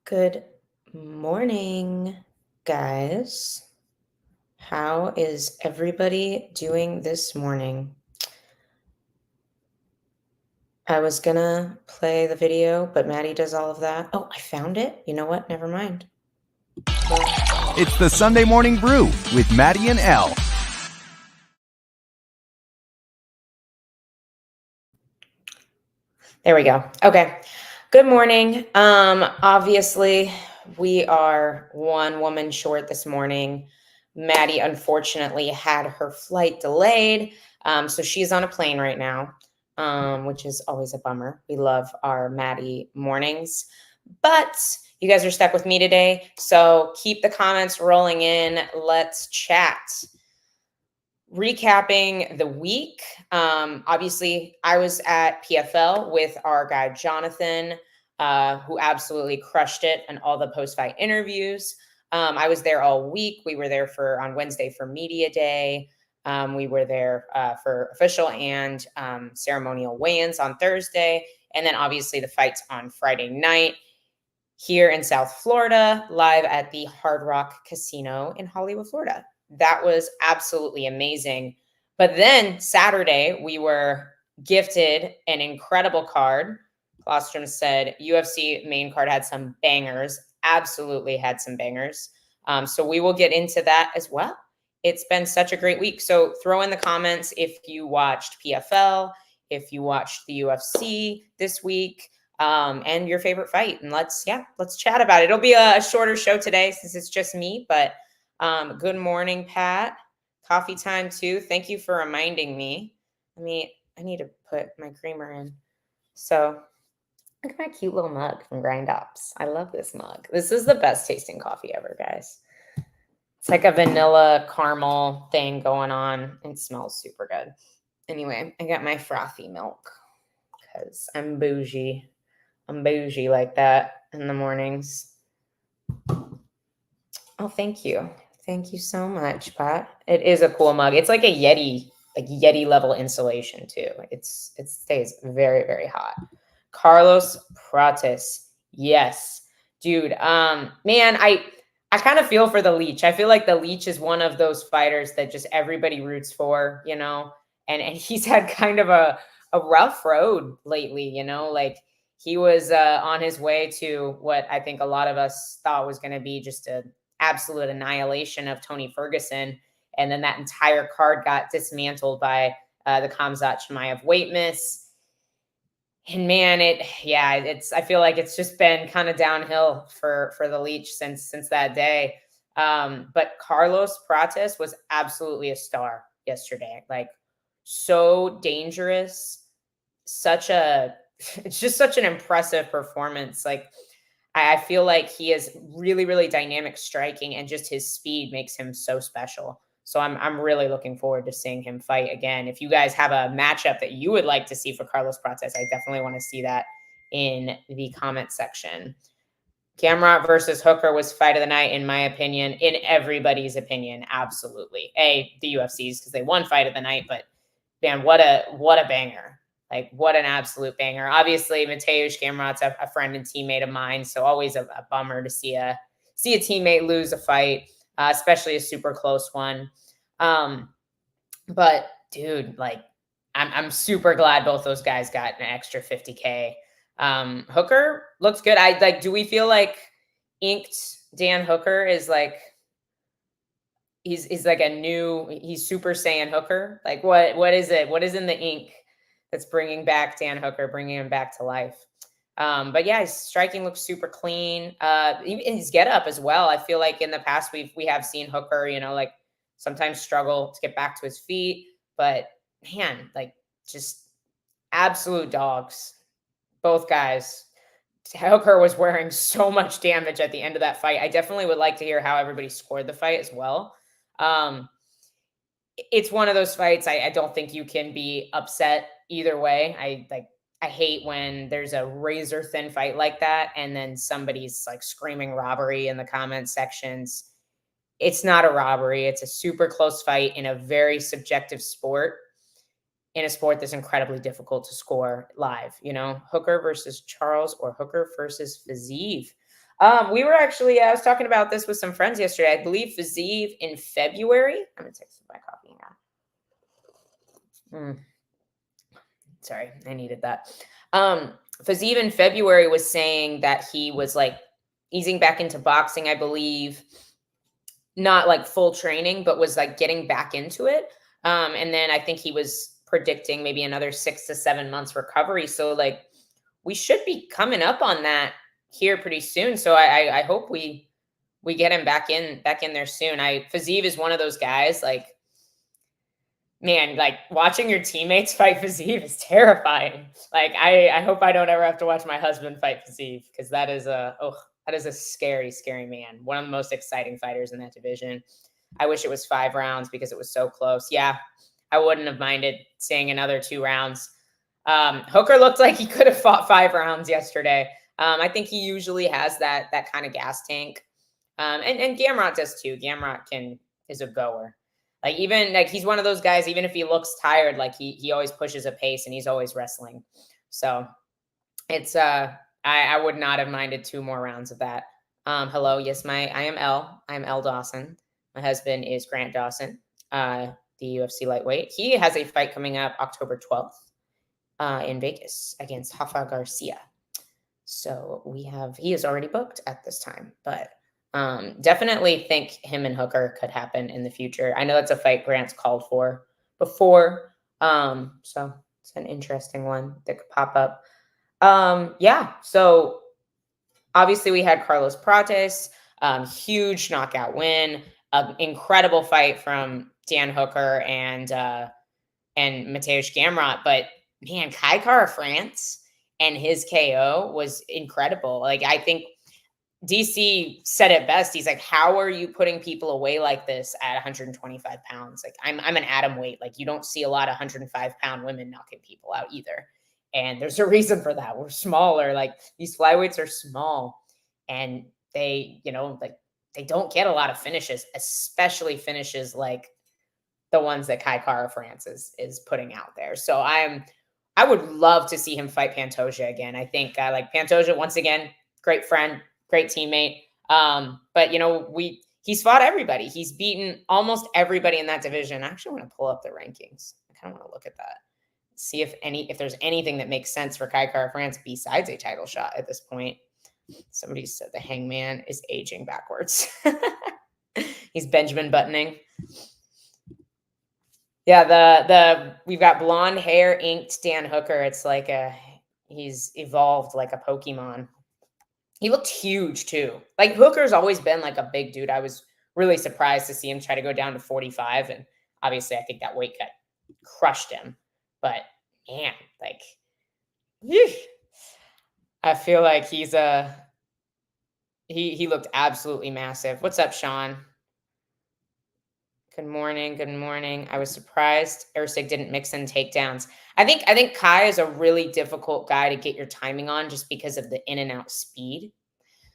Good morning, guys. How is everybody doing this morning? I was gonna play the video, but Maddie does all of that. Oh, I found it. You know what? Never mind. It's the Sunday Morning Brew with Maddie and Elle. There we go. Okay. Good morning. Obviously, we are one woman short this morning. Maddie unfortunately had her flight delayed. So she's on a plane right now, which is always a bummer. We love our Maddie mornings. But you guys are stuck with me today. So keep the comments rolling in. Let's chat. Recapping the week. Obviously, I was at PFL with our guy Jonathan, who absolutely crushed it in all the post-fight interviews. I was there all week. We were there on Wednesday for media day. We were there for official and ceremonial weigh-ins on Thursday, and then obviously the fights on Friday night here in South Florida, live at the Hard Rock Casino in Hollywood, Florida. That was absolutely amazing. But then Saturday, we were gifted an incredible card. Klostrom said UFC main card had some bangers, absolutely had some bangers. So we will get into that as well. It's been such a great week. So throw in the comments if you watched PFL, if you watched the UFC this week, and your favorite fight. And let's chat about it. It'll be a shorter show today since it's just me, but good morning, Pat. Coffee time too. Thank you for reminding me. I need to put my creamer in. So look at my cute little mug from Grind Ops. I love this mug. This is the best tasting coffee ever, guys. It's like a vanilla caramel thing going on. It smells super good. Anyway, I got my frothy milk because I'm bougie. I'm bougie like that in the mornings. Oh, thank you. Thank you so much, Pat. It is a cool mug. It's like a Yeti level insulation too. It stays very, very hot. Carlos Prates. Yes. Dude, man, I kind of feel for the Leech. I feel like the Leech is one of those fighters that just everybody roots for, you know, and he's had kind of a rough road lately, you know, like he was on his way to what I think a lot of us thought was going to be just an absolute annihilation of Tony Ferguson. And then that entire card got dismantled by the Khamzat Chimaev weight miss. And man, I feel like it's just been kind of downhill for the Leech since that day. But Carlos Prates was absolutely a star yesterday. Like, so dangerous. It's just such an impressive performance. Like, I feel like he is really, really dynamic striking, and just his speed makes him so special. So I'm really looking forward to seeing him fight again. If you guys have a matchup that you would like to see for Carlos Prates, I definitely want to see that in the comment section. Gamrot versus Hooker was fight of the night, in my opinion, in everybody's opinion. Absolutely. The UFC's because they won fight of the night, but man, what a banger. Like, what an absolute banger. Obviously, Mateusz Gamrot's a friend and teammate of mine, so always a bummer to see a teammate lose a fight, especially a super close one. But dude, like, I'm super glad both those guys got an extra 50K. Hooker looks good. Do we feel like inked Dan Hooker is like he's like he's Super Saiyan Hooker? Like, what is it? What is in the ink that's bringing back Dan Hooker, bringing him back to life? But yeah, his striking looks super clean. Even his get up as well. I feel like in the past we have seen Hooker, you know, like sometimes struggle to get back to his feet, but man, like, just absolute dogs. Both guys. Hooker was wearing so much damage at the end of that fight. I definitely would like to hear how everybody scored the fight as well. It's one of those fights I don't think you can be upset either way. I hate when there's a razor thin fight like that and then somebody's like screaming robbery in the comment sections. It's not a robbery. It's a super close fight in a very subjective sport, in a sport that's incredibly difficult to score live. You know, Hooker versus Charles or Hooker versus Fiziev. I was talking about this with some friends yesterday. I believe Fazeev in February. I'm gonna take some of my coffee now. Sorry, I needed that. Fazeev in February was saying that he was like easing back into boxing, I believe, not like full training, but was like getting back into it. And then I think he was predicting maybe another 6 to 7 months recovery. So like we should be coming up on that here pretty soon. So I hope we get him back in there soon. Fazeev is one of those guys like, man, like watching your teammates fight Fazeev is terrifying. Like I hope I don't ever have to watch my husband fight Fazeev because that is a scary, scary man. One of the most exciting fighters in that division. I wish it was 5 rounds because it was so close. Yeah, I wouldn't have minded seeing another 2 rounds. Hooker looked like he could have fought 5 rounds yesterday. I think he usually has that kind of gas tank. And Gamrot does too. Gamrot is a goer. Like even like he's one of those guys, even if he looks tired, like he always pushes a pace and he's always wrestling. So it's I would not have minded 2 more rounds of that. Hello, yes, I am Elle. I am Elle Dawson. My husband is Grant Dawson, the UFC lightweight. He has a fight coming up October 12th in Vegas against Rafa Garcia. So he is already booked at this time, but definitely think him and Hooker could happen in the future. I know that's a fight Grant's called for before. So it's an interesting one that could pop up. Yeah. So obviously we had Carlos Prates, huge knockout win, an incredible fight from Dan Hooker and Mateusz Gamrot. But man, Kai Kara France and his KO was incredible. Like I think DC said it best. He's like, how are you putting people away like this at 125 pounds? Like I'm an atom weight. Like you don't see a lot of 105-pound women knocking people out either. And there's a reason for that. We're smaller. Like these flyweights are small and they, like they don't get a lot of finishes, especially finishes like the ones that Kai Kara France is putting out there. So I would love to see him fight Pantoja again. I think like Pantoja, once again, great friend, great teammate. But he's fought everybody. He's beaten almost everybody in that division. I actually want to pull up the rankings. I kind of want to look at that. See if there's anything that makes sense for Kai Kara France besides a title shot at this point. Somebody said the Hangman is aging backwards. He's Benjamin Buttoning. Yeah, we've got blonde hair, inked Dan Hooker. It's like he's evolved like a Pokemon. He looked huge too. Like Hooker's always been like a big dude. I was really surprised to see him try to go down to 45. And obviously I think that weight cut crushed him. But man, like, I feel like he looked absolutely massive. What's up, Sean? Good morning. Good morning. I was surprised Usyk didn't mix in takedowns. I think Kai is a really difficult guy to get your timing on just because of the in and out speed.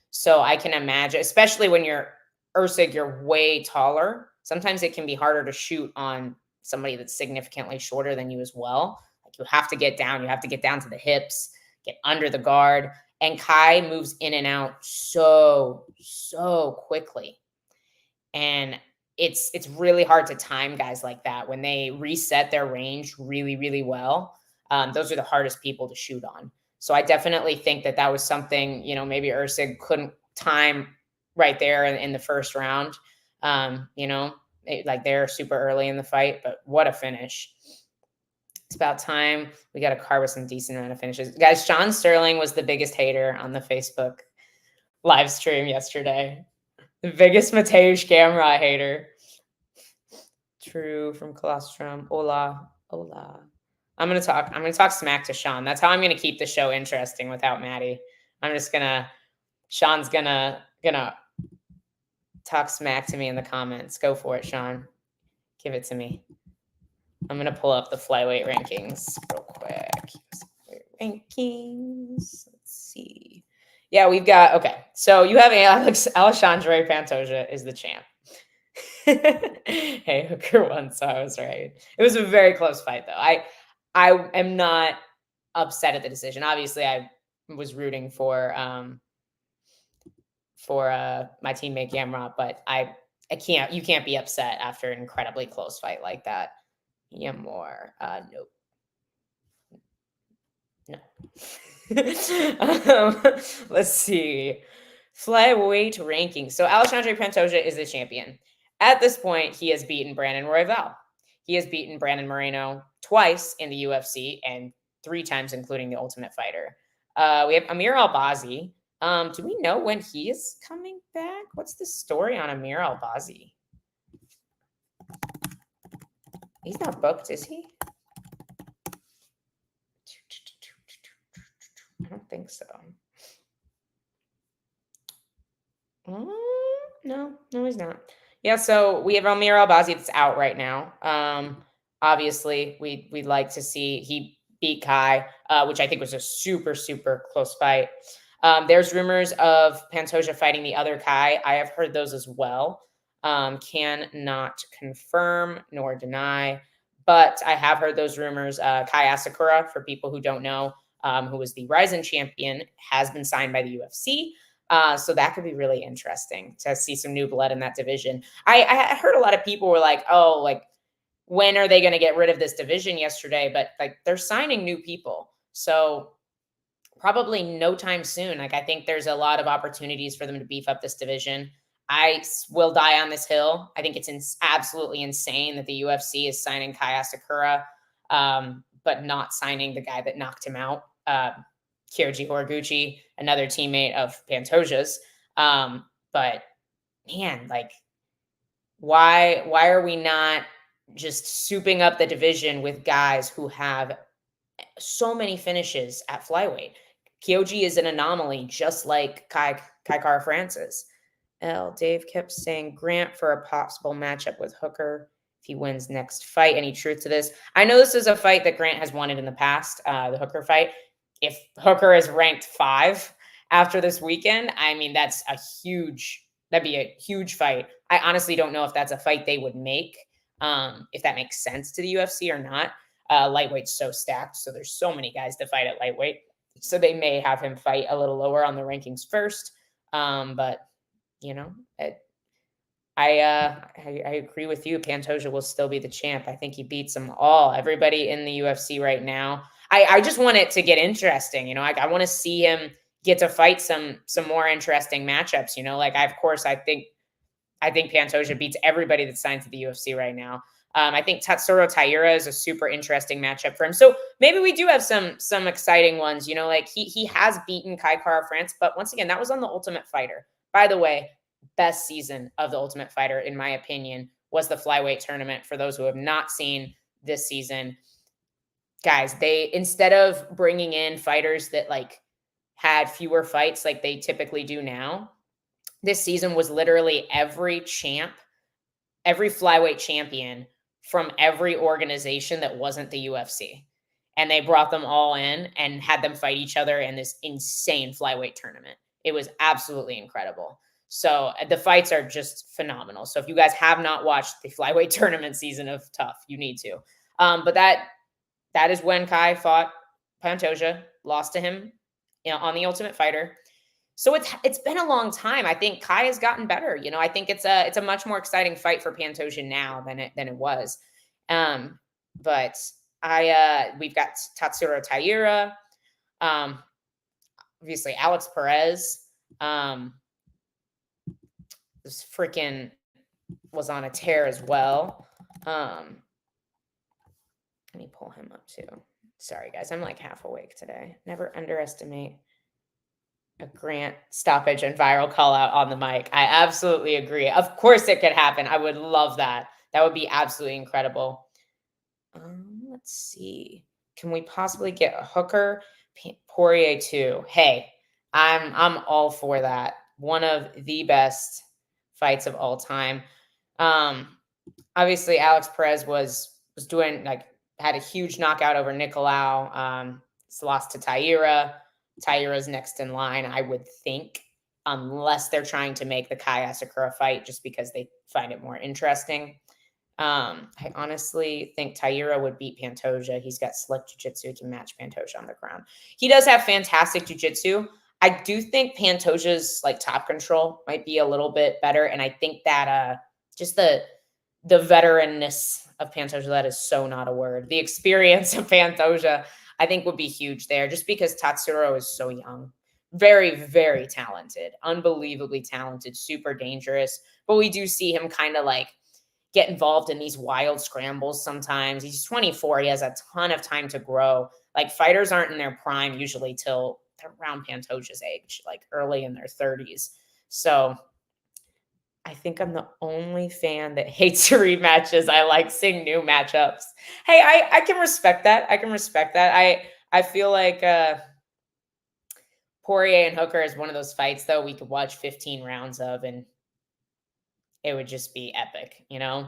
So I can imagine, especially when you're Usyk, you're way taller. Sometimes it can be harder to shoot on somebody that's significantly shorter than you as well. Like you have to get down. You have to get down to the hips, get under the guard. And Kai moves in and out so quickly. And it's really hard to time guys like that when they reset their range really, really well. Those are the hardest people to shoot on. So I definitely think that was something, maybe Usyk couldn't time right there in the first round. Like they're super early in the fight, but what a finish. It's about time we got to carve some decent amount of finishes. Guys, Sean Sterling was the biggest hater on the Facebook live stream yesterday. The biggest Mateusz Gamrot hater. True from Colostrum. Hola. I'm gonna talk smack to Sean. That's how I'm gonna keep the show interesting without Maddie. Sean's gonna talk smack to me in the comments. Go for it, Sean. Give it to me. I'm gonna pull up the flyweight rankings real quick. Rankings. Let's see. Yeah, we've got So you have Alexandre Pantoja is the champ. Hey, Hooker won, so I was right. It was a very close fight, though. I am not upset at the decision. Obviously, I was rooting for my teammate Gamrot, but you can't be upset after an incredibly close fight like that. Yamor, nope. No. Let's see. Flyweight rankings. So Alexandre Pantoja is the champion. At this point, he has beaten Brandon Royval. He has beaten Brandon Moreno twice in the UFC and 3 times, including the Ultimate Fighter. We have Amir Albazi. Do we know when he is coming back? What's the story on Amir Albazi? He's not booked, is he? I don't think so. No, he's not. Yeah, so we have Amir Albazi that's out right now. Obviously, we'd like to see he beat Kai, which I think was a super, super close fight. There's rumors of Pantoja fighting the other Kai. I have heard those as well. Cannot confirm nor deny, but I have heard those rumors. Kai Asakura, for people who don't know, who was the Ryzen champion, has been signed by the UFC. So that could be really interesting to see some new blood in that division. I heard a lot of people were like, oh, like, when are they going to get rid of this division yesterday? But like, they're signing new people. So probably no time soon. Like, I think there's a lot of opportunities for them to beef up this division. I will die on this hill. I think it's absolutely insane that the UFC is signing Kai Asakura, but not signing the guy that knocked him out. Kyoji Horiguchi, another teammate of Pantoja's. But man, like, why are we not just souping up the division with guys who have so many finishes at flyweight? Kyoji is an anomaly, just like Kai Kara Francis. Dave kept saying Grant for a possible matchup with Hooker if he wins next fight. Any truth to this? I know this is a fight that Grant has wanted in the past, the Hooker fight. If Hooker is ranked 5 after this weekend, I mean, that'd be a huge fight. I honestly don't know if that's a fight they would make, if that makes sense to the UFC or not. Lightweight's so stacked, so there's so many guys to fight at lightweight. So they may have him fight a little lower on the rankings first. But, you know, I agree with you. Pantoja will still be the champ. I think he beats them all. Everybody in the UFC right now. I just want it to get interesting. You know, I want to see him get to fight some more interesting matchups. You know, like I think Pantoja beats everybody that's signed to the UFC right now. I think Tatsuro Taira is a super interesting matchup for him. So maybe we do have some exciting ones. You know, like he has beaten Kai Kara France, but once again, that was on the Ultimate Fighter. By the way, best season of the Ultimate Fighter, in my opinion, was the flyweight tournament. For those who have not seen this season, guys, they, instead of bringing in fighters that like had fewer fights like they typically do now, this season was literally every flyweight champion from every organization that wasn't the UFC. And they brought them all in and had them fight each other in this insane flyweight tournament. It was absolutely incredible. So the fights are just phenomenal. So if you guys have not watched the flyweight tournament season of Tough, you need to. But that is when Kai fought Pantoja, lost to him, you know, on the Ultimate Fighter. So it's been a long time. I think Kai has gotten better. You know, I think it's a much more exciting fight for Pantoja now than it was. But we've got Tatsuro Taira, obviously Alex Perez. This freaking was on a tear as well. Let me pull him up too. Sorry, guys. I'm like half awake today. Never underestimate a Grant stoppage and viral call out on the mic. I absolutely agree. Of course it could happen. I would love that. That would be absolutely incredible. Let's see. Can we possibly get a Hooker Poirier 2? Hey, I'm all for that. One of the best fights of all time. Obviously Alex Perez was doing, like, had a huge knockout over Nicolau. Lost to Taira. Taira's next in line, I would think, unless they're trying to make the Kai Asakura fight just because they find it more interesting. I honestly think Taira would beat Pantoja. He's got slick jiu-jitsu. He can match Pantoja on the ground. He does have fantastic jiu-jitsu. I do think Pantoja's like top control might be a little bit better. And I think that just the veteranness of Pantoja, that is so not a word. The experience of Pantoja, I think would be huge there just because Tatsuro is so young. Very, very talented, unbelievably talented, super dangerous. But we do see him kind of like get involved in these wild scrambles sometimes. He's 24. He has a ton of time to grow. Like fighters aren't in their prime usually till they're around Pantoja's age, like early in their 30s. So I think I'm the only fan that hates rematches. I like seeing new matchups. Hey, I can respect that. I can respect that. I feel like Poirier and Hooker is one of those fights though we could watch 15 rounds of and it would just be epic, you know?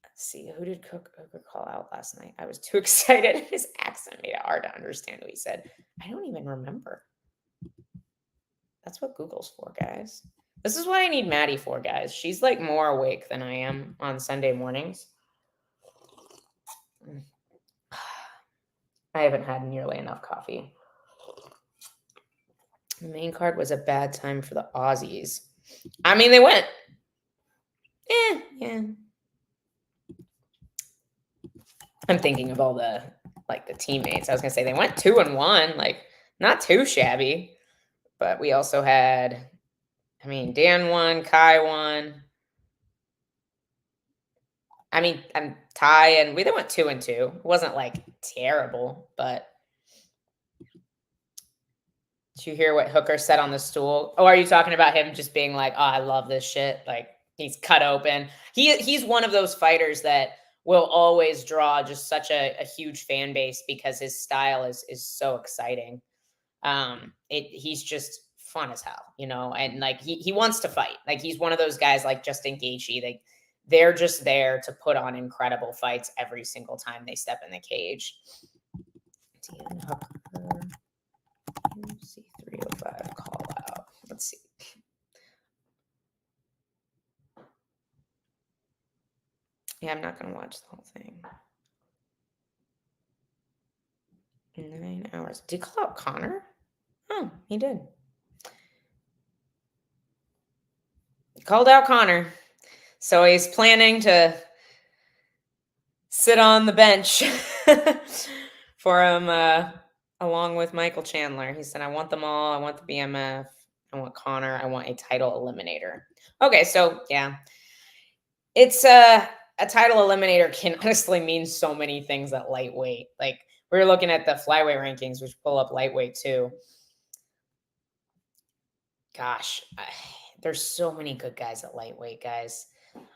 Let's see, who did Hooker call out last night? I was too excited. His accent made it hard to understand what he said. I don't even remember. That's what Google's for, guys. This is what I need Maddie for, guys. She's like more awake than I am on Sunday mornings. I haven't had nearly enough coffee. The main card was a bad time for the Aussies. I mean, they went. Yeah. I'm thinking of all the teammates. I was gonna say they went 2-1, like not too shabby. But we also had, I mean, Dan won, Kai won. I mean, Ty and they went 2-2. It wasn't like terrible, but did you hear what Hooker said on the stool? Oh, are you talking about him just being like, "Oh, I love this shit"? Like he's cut open. He's one of those fighters that will always draw just such a huge fan base because his style is so exciting. He's just fun as hell, you know, and like he wants to fight. Like he's one of those guys like Justin Gaethje. They're just there to put on incredible fights every single time they step in the cage. Dan Hooker, UFC 305 call out. Let's see. Yeah, I'm not gonna watch the whole thing. 9 hours. Did he call out Connor? Oh, he did. He called out Connor. So he's planning to sit on the bench for him along with Michael Chandler. He said, I want them all. I want the BMF. I want Connor. I want a title eliminator. Okay, so yeah. It's a title eliminator can honestly mean so many things at lightweight. Like we were looking at the flyweight rankings, which pull up lightweight too. Gosh, there's so many good guys at lightweight, guys.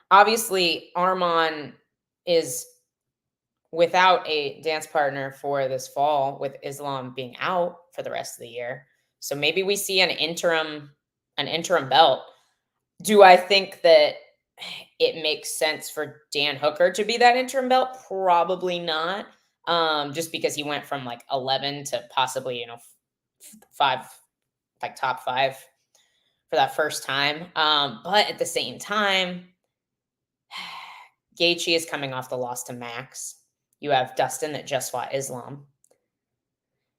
Obviously, Arman is without a dance partner for this fall, with Islam being out for the rest of the year. So maybe we see an interim belt. Do I think that it makes sense for Dan Hooker to be that interim belt? Probably not. Just because he went from like 11 to possibly, 5, like top 5 for that first time. But at the same time, Gaethje is coming off the loss to Max. You have Dustin that just fought Islam.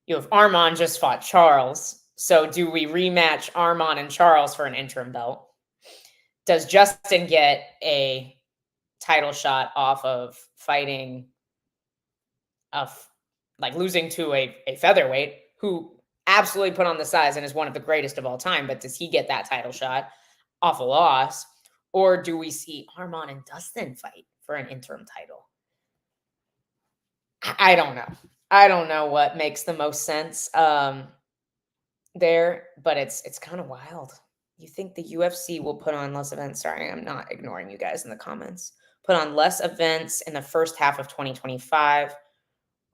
You have Arman just fought Charles. So do we rematch Arman and Charles for an interim belt? Does Justin get a title shot off of fighting losing to a featherweight who absolutely put on the size and is one of the greatest of all time, but does he get that title shot off a loss? Or do we see Arman and Dustin fight for an interim title? I don't know. I don't know what makes the most sense there, but it's kind of wild. You think the UFC will put on less events? Sorry, I'm not ignoring you guys in the comments. Put on less events in the first half of 2025?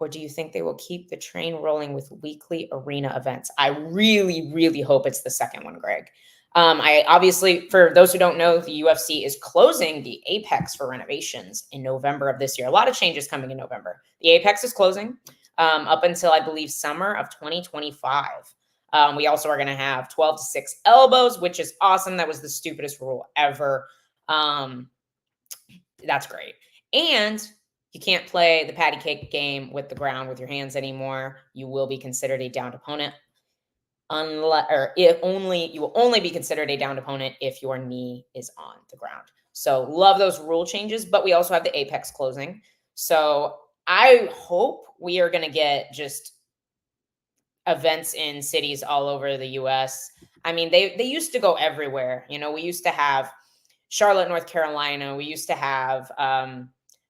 Or do you think they will keep the train rolling with weekly arena events? I really, really hope it's the second one, Greg. I obviously, for those who don't know, the UFC is closing the Apex for renovations in November of this year. A lot of changes coming in November. The Apex is closing up until, I believe, summer of 2025. We also are going to have 12 to 6 elbows, which is awesome. That was the stupidest rule ever. That's great. And you can't play the patty cake game with the ground with your hands anymore. You will be considered a downed opponent. unless, or if only, you will only be considered a downed opponent if your knee is on the ground. So love those rule changes, but we also have the apex closing. So I hope we are going to get just events in cities all over the US. I mean, they used to go everywhere. You know, we used to have Charlotte, North Carolina. We used to have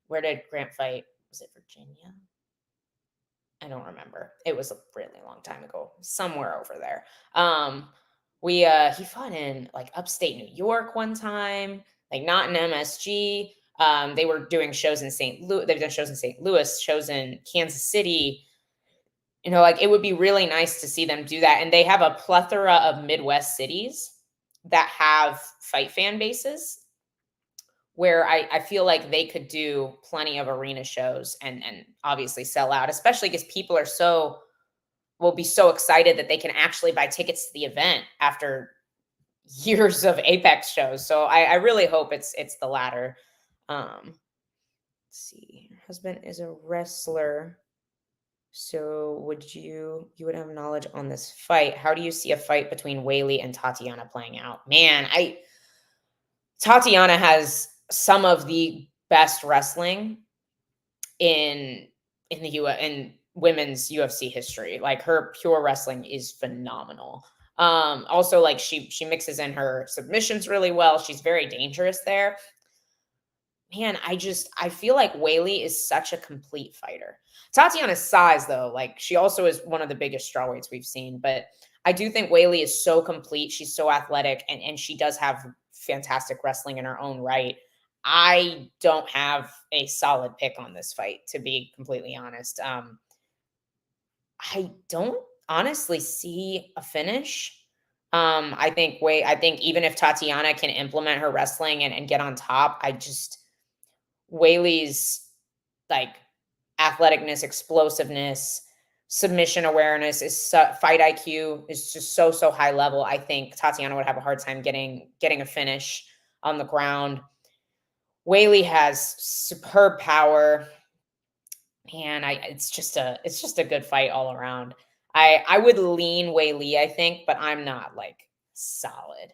where did Grant fight? Was it Virginia? I don't remember. It was a really long time ago. Somewhere over there. He fought in like upstate New York one time, like not in MSG. They were doing shows in St. Louis. They've done shows in St. Louis, shows in Kansas City. You know, like it would be really nice to see them do that. And they have a plethora of Midwest cities that have fight fan bases where I feel like they could do plenty of arena shows and obviously sell out, especially because people will be so excited that they can actually buy tickets to the event after years of Apex shows. So I really hope it's the latter. Let's see. Her husband is a wrestler. So you would have knowledge on this fight. How do you see a fight between Weili and Tatiana playing out? Man, Tatiana has some of the best wrestling in the in women's UFC history. Like her pure wrestling is phenomenal. Also like she mixes in her submissions really well. She's very dangerous there. Man, I feel like Weili is such a complete fighter. Tatiana's size, though, like she also is one of the biggest strawweights we've seen. But I do think Weili is so complete. She's so athletic, and she does have fantastic wrestling in her own right. I don't have a solid pick on this fight, to be completely honest. I don't honestly see a finish. I think even if Tatiana can implement her wrestling and get on top, Weili's like athleticness, explosiveness, submission awareness fight IQ is just so high level. I think Tatiana would have a hard time getting a finish on the ground. Weili has superb power. Man, it's just a good fight all around. I would lean Weili, I think, but I'm not like solid.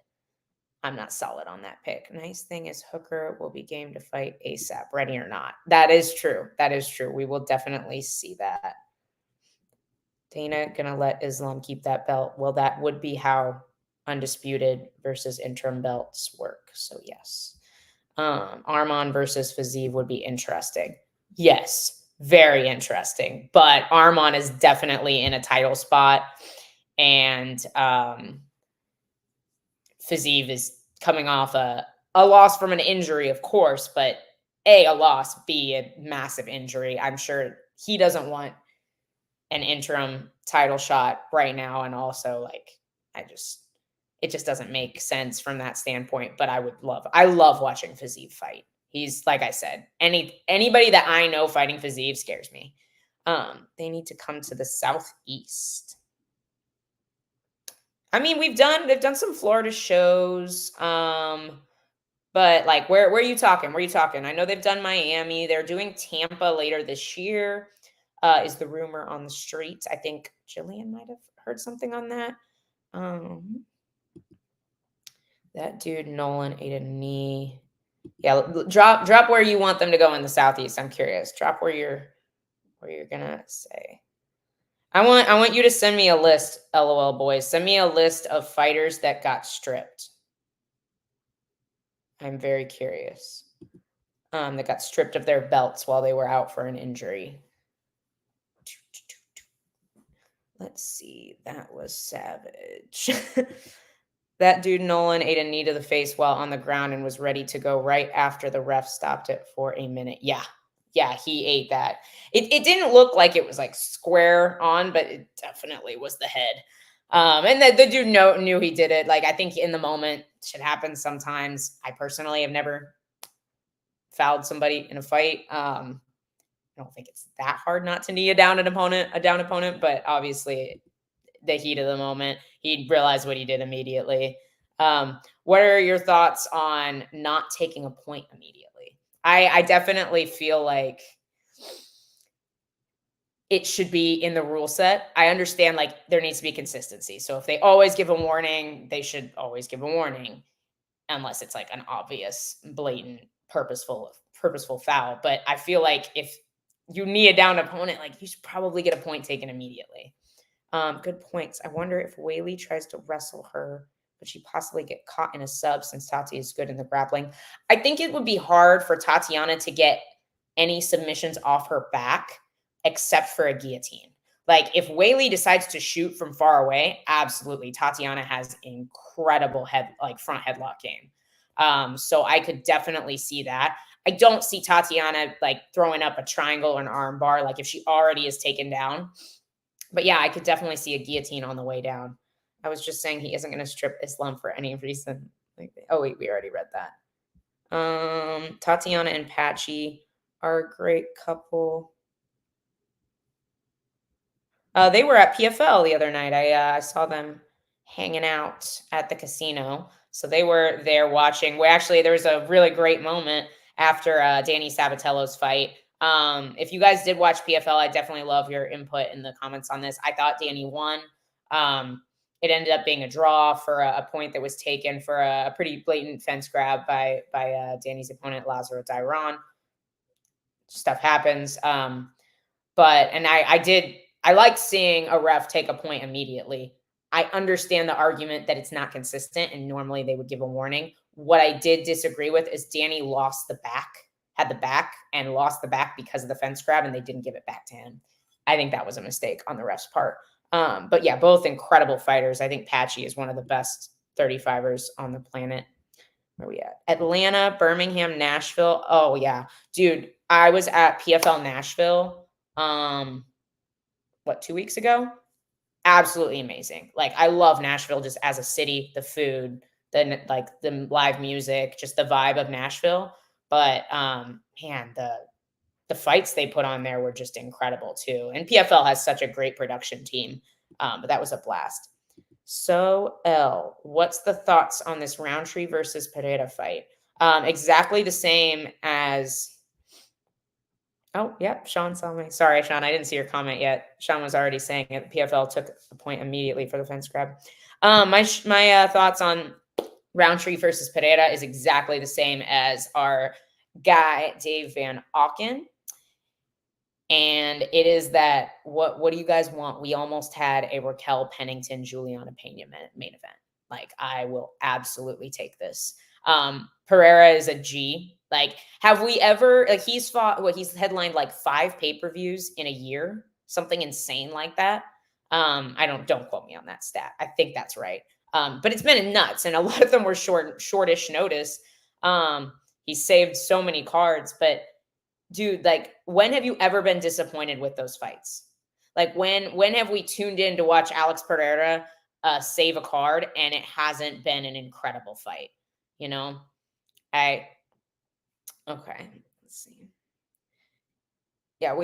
I'm not solid on that pick. Nice thing is Hooker will be game to fight ASAP, ready or not. That is true. That is true. We will definitely see that. Dana gonna let Islam keep that belt. Well, that would be how undisputed versus interim belts work. So yes. Arman versus Fiziev would be interesting. Yes, very interesting. But Arman is definitely in a title spot. And Fiziev is coming off a loss from an injury, of course, but A, a loss, B, a massive injury. I'm sure he doesn't want an interim title shot right now. And also, like, it just doesn't make sense from that standpoint. But I love watching Fiziev fight. He's, like I said, anybody that I know fighting Fiziev scares me. They need to come to the Southeast. I mean, they've done some Florida shows. But like, where are you talking? Where are you talking? I know they've done Miami. They're doing Tampa later this year. Is the rumor on the streets. I think Jillian might have heard something on that. That dude Nolan ate a knee. Yeah, drop where you want them to go in the Southeast. I'm curious. Drop where you're gonna say. I want you to send me a list, LOL boys. Send me a list of fighters that got stripped. I'm very curious. That got stripped of their belts while they were out for an injury. Let's see. That was savage. That dude Nolan ate a knee to the face while on the ground and was ready to go right after the ref stopped it for a minute. Yeah, he ate that. It didn't look like it was like square on, but it definitely was the head. And the dude knew he did it. Like, I think in the moment, shit happens sometimes. I personally have never fouled somebody in a fight. I don't think it's that hard not to knee a down opponent, but obviously the heat of the moment, he realized what he did immediately. What are your thoughts on not taking a point immediately? I definitely feel like it should be in the rule set. I understand like there needs to be consistency. So if they always give a warning, they should always give a warning, unless it's like an obvious, blatant, purposeful foul. But I feel like if you knee a down opponent, like you should probably get a point taken immediately. Good points. I wonder if Whaley tries to wrestle her, but she possibly get caught in a sub since Tati is good in the grappling. I think it would be hard for Tatiana to get any submissions off her back except for a guillotine. Like if Whaley decides to shoot from far away, absolutely. Tatiana has incredible front headlock game. So I could definitely see that. I don't see Tatiana like throwing up a triangle or an arm bar, like if she already is taken down. But yeah, I could definitely see a guillotine on the way down. I was just saying he isn't going to strip Islam for any reason. Oh wait, we already read that. Tatiana and Patchy are a great couple. They were at PFL the other night. I saw them hanging out at the casino. So they were there watching. There was a really great moment after Danny Sabatello's fight. If you guys did watch PFL, I definitely love your input in the comments on this. I thought Danny won. It ended up being a draw for a point that was taken for a pretty blatant fence grab by Danny's opponent, Lazaro Dairon. Stuff happens. I liked seeing a ref take a point immediately. I understand the argument that it's not consistent and normally they would give a warning. What I did disagree with is Danny had the back and lost the back because of the fence grab and they didn't give it back to him. I think that was a mistake on the ref's part. But yeah, both incredible fighters. I think Patchy is one of the best 35ers on the planet. Where are we at? Atlanta, Birmingham, Nashville. Oh yeah, dude, I was at PFL Nashville. 2 weeks ago? Absolutely amazing. Like I love Nashville just as a city, the food, the live music, just the vibe of Nashville. But man, the fights they put on there were just incredible too. And PFL has such a great production team. But that was a blast. So Elle, what's the thoughts on this Roundtree versus Pereira fight? Exactly the same as Oh, yep. Sean saw me. Sorry, Sean. I didn't see your comment yet. Sean was already saying it. PFL took a point immediately for the fence grab. My thoughts on Roundtree versus Pereira is exactly the same as our guy, Dave Van Auken. And it is that, what do you guys want? We almost had a Raquel Pennington, Juliana Pena main event. Like, I will absolutely take this. Pereira is a G. Like, have we ever, like, he's headlined like 5 pay-per-views in a year, something insane like that. Don't quote me on that stat. I think that's right. But it's been nuts, and a lot of them were shortish notice. He saved so many cards, but dude, like, when have you ever been disappointed with those fights? Like, when have we tuned in to watch Alex Pereira save a card and it hasn't been an incredible fight? You know, okay, let's see. Yeah,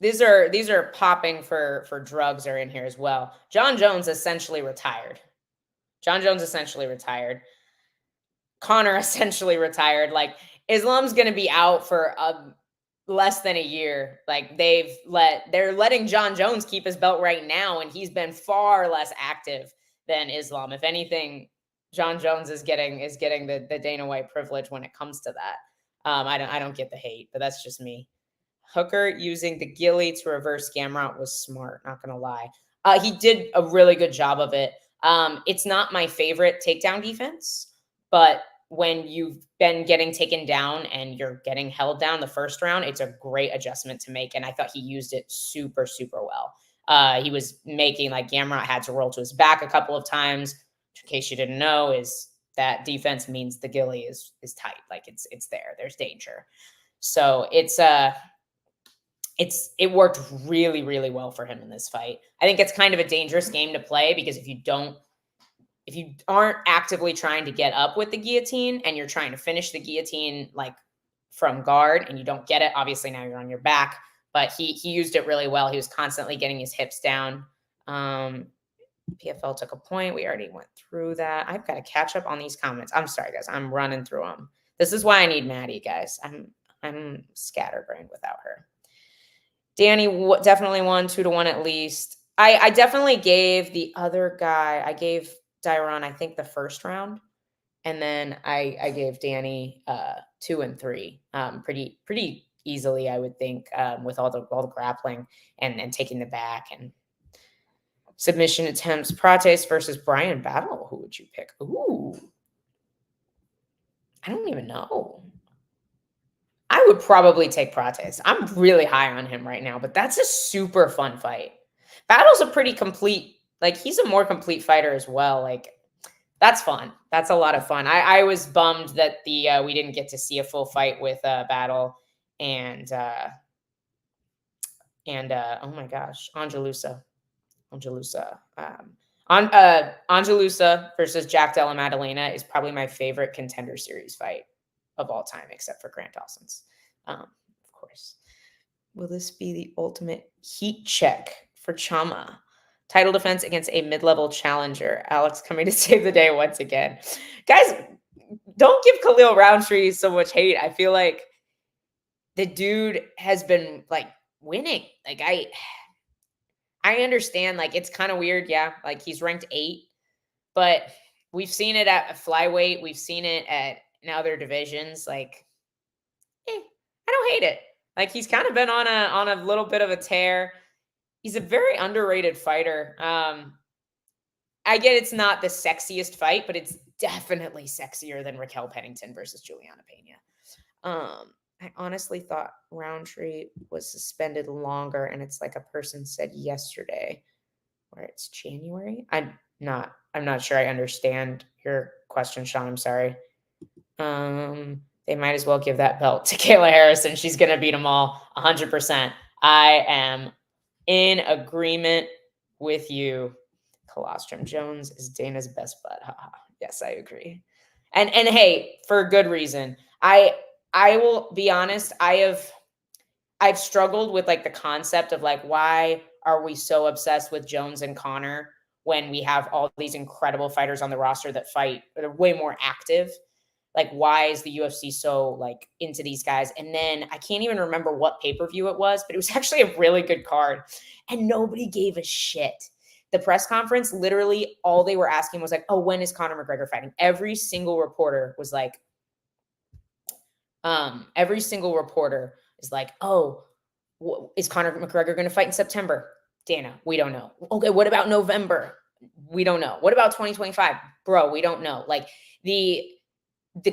these are popping for drugs are in here as well. John Jones essentially retired. Connor essentially retired. Like, Islam's going to be out for less than a year. Like, they're letting John Jones keep his belt right now, and he's been far less active than Islam. If anything, John Jones is getting the Dana White privilege when it comes to that. I don't get the hate, but that's just me. Hooker using the ghillie to reverse Gamrot was smart, not gonna lie. He did a really good job of it. It's not my favorite takedown defense, but when you've been getting taken down and you're getting held down the first round, it's a great adjustment to make. And I thought he used it super, super well. He was making, like, Gamrot had to roll to his back a couple of times. In case you didn't know, is that defense means the ghillie is tight. Like, it's there. There's danger. So it worked really, really well for him in this fight. I think it's kind of a dangerous game to play because if you aren't actively trying to get up with the guillotine and you're trying to finish the guillotine like from guard and you don't get it, obviously now you're on your back, but he used it really well. He was constantly getting his hips down. PFL took a point. We already went through that. I've got to catch up on these comments. I'm sorry, guys. I'm running through them. This is why I need Maddie, guys. I'm scatterbrained without her. Danny definitely won 2-1 at least. I definitely gave the other guy, I gave Dairon, I think, the first round. And then I gave Danny 2 and 3 pretty easily, I would think, with all the grappling and taking the back and submission attempts. Prates versus Brian Battle. Who would you pick? Ooh, I don't even know. I would probably take Prates. I'm really high on him right now, but that's a super fun fight. Battle's a pretty complete, like he's a more complete fighter as well. Like that's fun. That's a lot of fun. I was bummed that we didn't get to see a full fight with Battle and oh my gosh, Angelusa. Angelusa versus Jack Della Maddalena is probably my favorite Contender Series fight of all time, except for Grant Dawson's, of course. Will this be the ultimate heat check for Chama? Title defense against a mid-level challenger. Alex coming to save the day once again. Guys, don't give Khalil Roundtree so much hate. I feel like the dude has been like winning. Like I understand, like it's kind of weird, yeah. Like he's ranked 8, but we've seen it at flyweight. We've seen it in other divisions. Like, I don't hate it. Like he's kind of been on a little bit of a tear. He's a very underrated fighter. I get it's not the sexiest fight, but it's definitely sexier than Raquel Pennington versus Juliana Pena. I honestly thought Roundtree was suspended longer, and it's like a person said yesterday, where it's January. I'm not sure I understand your question, Sean. I'm sorry. They might as well give that belt to Kayla Harrison. She's gonna beat them all 100%. I am in agreement with you. Colostrum Jones is Dana's best bud. Yes, I agree. And hey, for good reason. I will be honest, I've struggled with like the concept of like, why are we so obsessed with Jones and Connor when we have all these incredible fighters on the roster that fight, that are way more active? Like, why is the UFC so like into these guys? And then I can't even remember what pay-per-view it was, but it was actually a really good card and nobody gave a shit. The press conference, literally all they were asking was like, oh, when is Conor McGregor fighting? Every single reporter was like, oh, is Conor McGregor going to fight in September? Dana, we don't know. Okay, what about November? We don't know. What about 2025? Bro, we don't know. Like the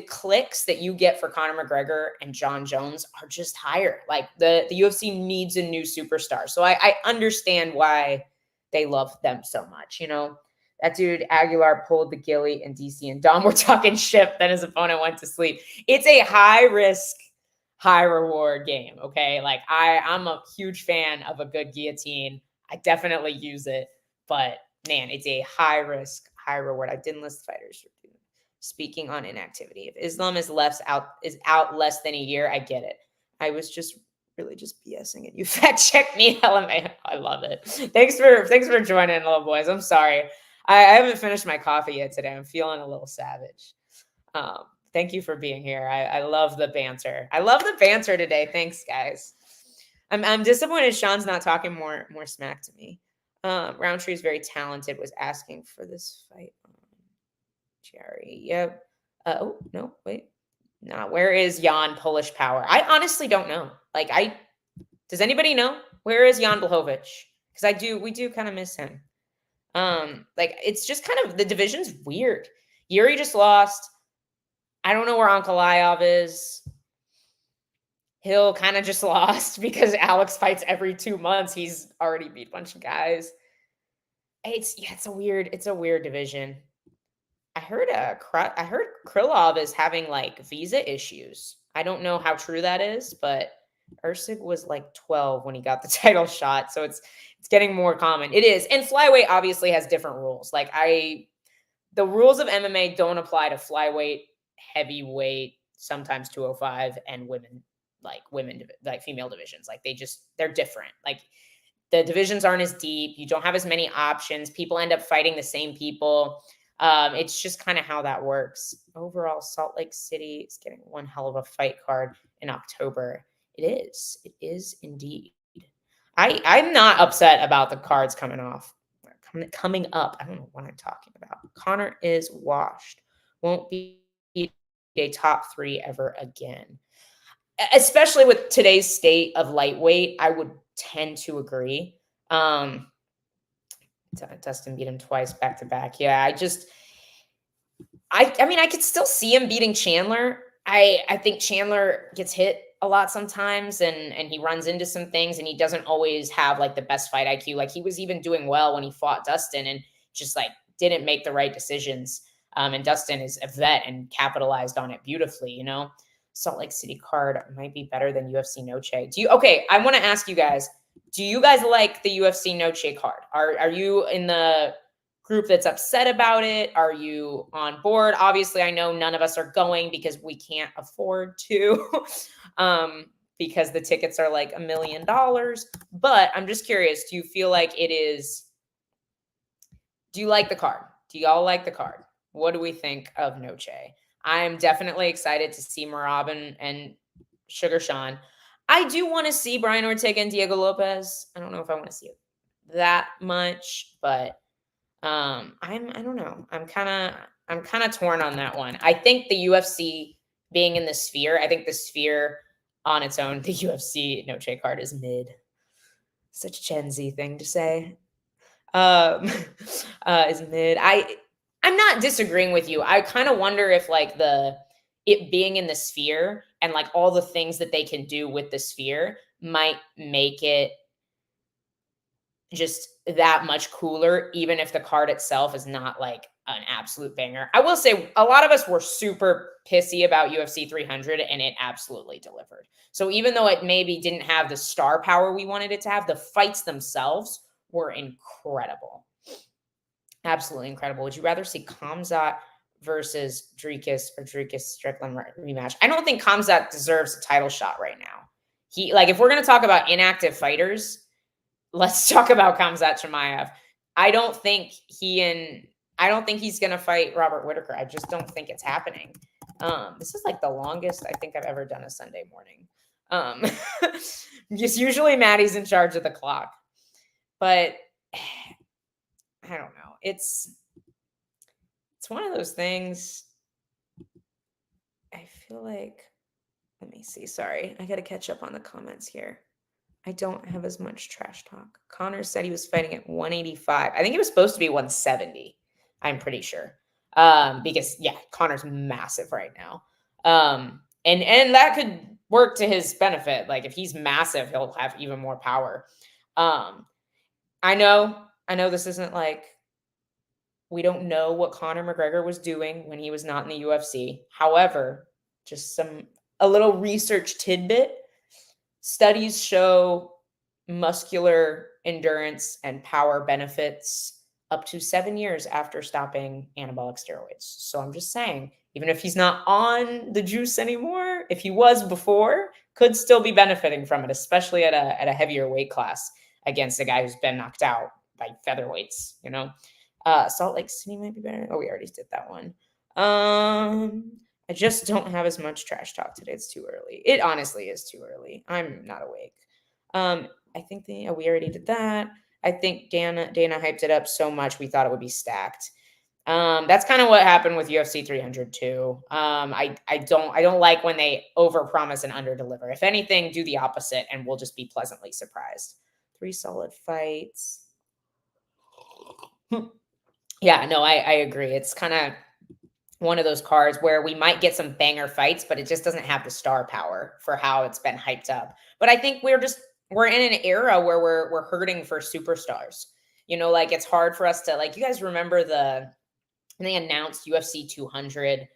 clicks that you get for Conor McGregor and John Jones are just higher. Like the UFC needs a new superstar. So I understand why they love them so much. You know, that dude Aguilar pulled the Gilly and DC and Dom were talking shit. Then his opponent went to sleep. It's a high risk, high reward game. Okay. Like I'm a huge fan of a good guillotine. I definitely use it, but man, it's a high risk, high reward. I didn't list fighters for doing. Speaking on inactivity, if Islam is out less than a year, I get it. I was just really just BSing it. You fact check me, LMA. I love it. Thanks for joining, little boys. I'm sorry. I haven't finished my coffee yet today. I'm feeling a little savage. Thank you for being here. I love the banter. I love the banter today. Thanks, guys. I'm disappointed Sean's not talking more smack to me. Roundtree is very talented. Was asking for this fight. Jerry, yep. Oh no, wait. Nah, where is Jan Polish Power? I honestly don't know. Like, does anybody know where is Jan Blachowicz? Because we do kind of miss him. Like it's just kind of the division's weird. Yuri just lost. I don't know where Ankalaev is. Hill kind of just lost because Alex fights every 2 months. He's already beat a bunch of guys. It's a weird division. I heard Krylov is having like visa issues. I don't know how true that is, but Usyk was like 12 when he got the title shot, so it's getting more common. It is, and flyweight obviously has different rules. Like the rules of MMA don't apply to flyweight, heavyweight, sometimes 205, and women like female divisions. Like they're different. Like the divisions aren't as deep. You don't have as many options. People end up fighting the same people. It's just kind of how that works. Overall, Salt Lake City is getting one hell of a fight card in October. It is indeed. I'm not upset about the cards coming up. I don't know what I'm talking about. Connor is washed. Won't be a top 3 ever again. Especially with today's state of lightweight, I would tend to agree. Dustin beat him twice back to back. Yeah, I mean, I could still see him beating Chandler. I think Chandler gets hit a lot sometimes, and he runs into some things, and he doesn't always have like the best fight IQ. Like he was even doing well when he fought Dustin, and just like didn't make the right decisions. And Dustin is a vet and capitalized on it beautifully. Salt Lake City card might be better than UFC Noche. Okay, I want to ask you guys, do you guys like the UFC Noche card? Are you in the group that's upset about it? Are you on board? Obviously, I know none of us are going because we can't afford to, because the tickets are like $1 million. But I'm just curious, do you feel like do you like the card? Do y'all like the card? What do we think of Noche? I'm definitely excited to see Merab and Sugar Sean. I do want to see Brian Ortega and Diego Lopez. I don't know if I want to see it that much, but I don't know. I'm kind of torn on that one. I think the UFC being in the Sphere, I think the Sphere on its own, the UFC Noche card is mid. Such a Gen Z thing to say. Is mid. I'm not disagreeing with you. I kind of wonder if like it being in the Sphere and like all the things that they can do with the Sphere might make it just that much cooler, even if the card itself is not like an absolute banger. I will say a lot of us were super pissy about UFC 300 and it absolutely delivered. So even though it maybe didn't have the star power we wanted it to have, the fights themselves were incredible. Absolutely incredible. Would you rather see Khamzat versus Dricus or Dricus Strickland rematch? I don't think Khamzat deserves a title shot right now. If we're going to talk about inactive fighters, let's talk about Khamzat Chimaev. I don't think he's going to fight Robert Whitaker. I just don't think it's happening. This is like the longest I think I've ever done a Sunday morning. Just usually Maddie's in charge of the clock, but I don't know. It's one of those things. I feel like, let me see. Sorry, I got to catch up on the comments here. I don't have as much trash talk. Connor said he was fighting at 185. I think he was supposed to be 170. I'm pretty sure. Because yeah, Connor's massive right now. And that could work to his benefit. Like if he's massive, he'll have even more power. I know this isn't like, we don't know what Conor McGregor was doing when he was not in the UFC. However, just a little research tidbit. Studies show muscular endurance and power benefits up to 7 years after stopping anabolic steroids. So I'm just saying, even if he's not on the juice anymore, if he was before, could still be benefiting from it, especially at a heavier weight class against a guy who's been knocked out by featherweights, Salt Lake City might be better. Oh, we already did that one. I just don't have as much trash talk today. It's too early. It honestly is too early. I'm not awake. I think we already did that. I think Dana hyped it up so much we thought it would be stacked. That's kind of what happened with UFC 300 too. I don't like when they overpromise and underdeliver. If anything, do the opposite and we'll just be pleasantly surprised. 3 solid fights. Yeah, no, I agree. It's kind of one of those cards where we might get some banger fights, but it just doesn't have the star power for how it's been hyped up. But I think we're in an era where we're hurting for superstars. Like it's hard for us to, like, you guys remember when they announced UFC 200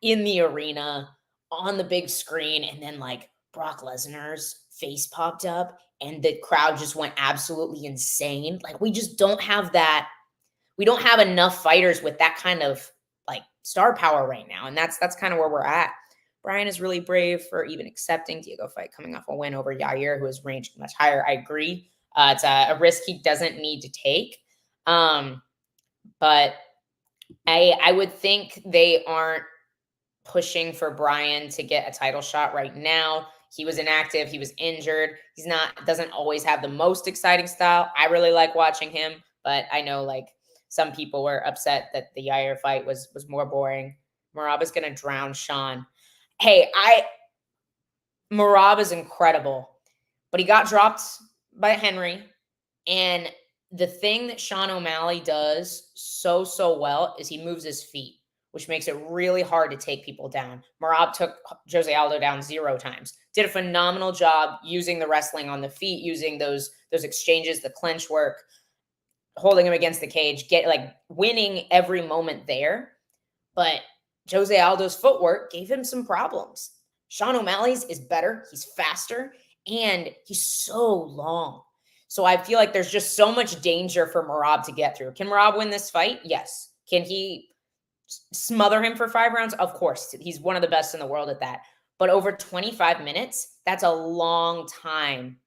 in the arena on the big screen, and then like Brock Lesnar's face popped up and the crowd just went absolutely insane. Like we just don't have that. We don't have enough fighters with that kind of like star power right now. And that's kind of where we're at. Brian is really brave for even accepting Diego fight coming off a win over Yair, who has ranged much higher. I agree. It's a risk he doesn't need to take. But I would think they aren't pushing for Brian to get a title shot right now. He was inactive. He was injured. Doesn't always have the most exciting style. I really like watching him, but I know like some people were upset that the Yair fight was more boring. Merab is going to drown Sean. Hey, Merab is incredible, but he got dropped by Henry. And the thing that Sean O'Malley does so well is he moves his feet, which makes it really hard to take people down. Merab took Jose Aldo down 0 times. Did a phenomenal job using the wrestling on the feet, using those exchanges, the clinch work, holding him against the cage, winning every moment there. But Jose Aldo's footwork gave him some problems. Sean O'Malley's is better. He's faster, and he's so long. So I feel like there's just so much danger for Merab to get through. Can Merab win this fight? Yes. Can he smother him for 5 rounds? Of course. He's one of the best in the world at that. But over 25 minutes, that's a long time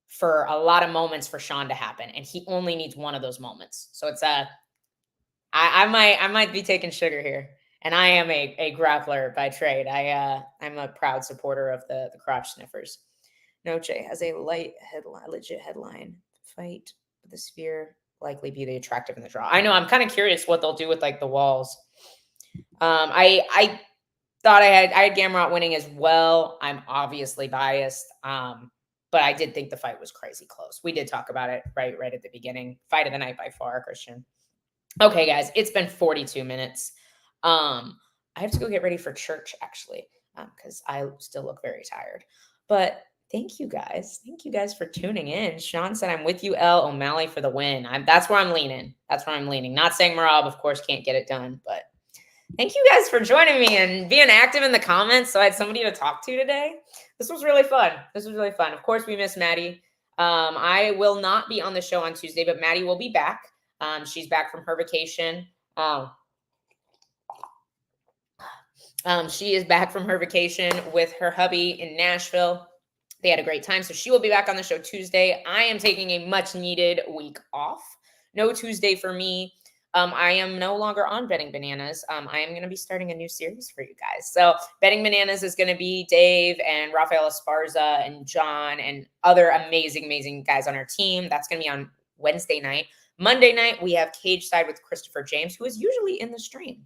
for a lot of moments for Sean to happen. And he only needs one of those moments. So it's I might be taking sugar here. And I am a grappler by trade. I'm a proud supporter of the crotch sniffers. Noche has a legit headline. Fight with the sphere likely be the attractive in the draw. I know. I'm kind of curious what they'll do with like the walls. I thought I had Gamrot winning as well. I'm obviously biased. But I did think the fight was crazy close. We did talk about it right at the beginning. Fight of the night by far, Christian. Okay, guys, it's been 42 minutes. I have to go get ready for church actually, because I still look very tired. But thank you guys. Thank you guys for tuning in. Sean said, I'm with you, Elle. O'Malley for the win. That's where I'm leaning. Not saying Merab, of course, can't get it done, but thank you guys for joining me and being active in the comments. So I had somebody to talk to today. This was really fun. Of course, we miss Maddie. I will not be on the show on Tuesday, but Maddie will be back. She's back from her vacation. She is back from her vacation with her hubby in Nashville. They had a great time, so she will be back on the show Tuesday. I am taking a much-needed week off. No Tuesday for me. I am no longer on Betting Bananas. I am going to be starting a new series for you guys. So Betting Bananas is going to be Dave and Rafael Esparza and John and other amazing guys on our team. That's going to be on Wednesday night. Monday night, we have Cage Side with Christopher James, who is usually in the stream,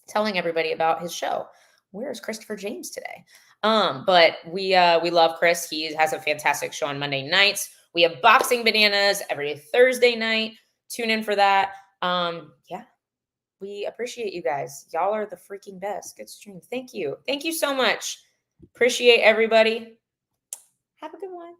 telling everybody about his show. Where is Christopher James today? But we love Chris. He has a fantastic show on Monday nights. We have Boxing Bananas every Thursday night. Tune in for that. Yeah, we appreciate you guys. Y'all are the freaking best. Good stream. Thank you. Thank you so much. Appreciate everybody. Have a good one.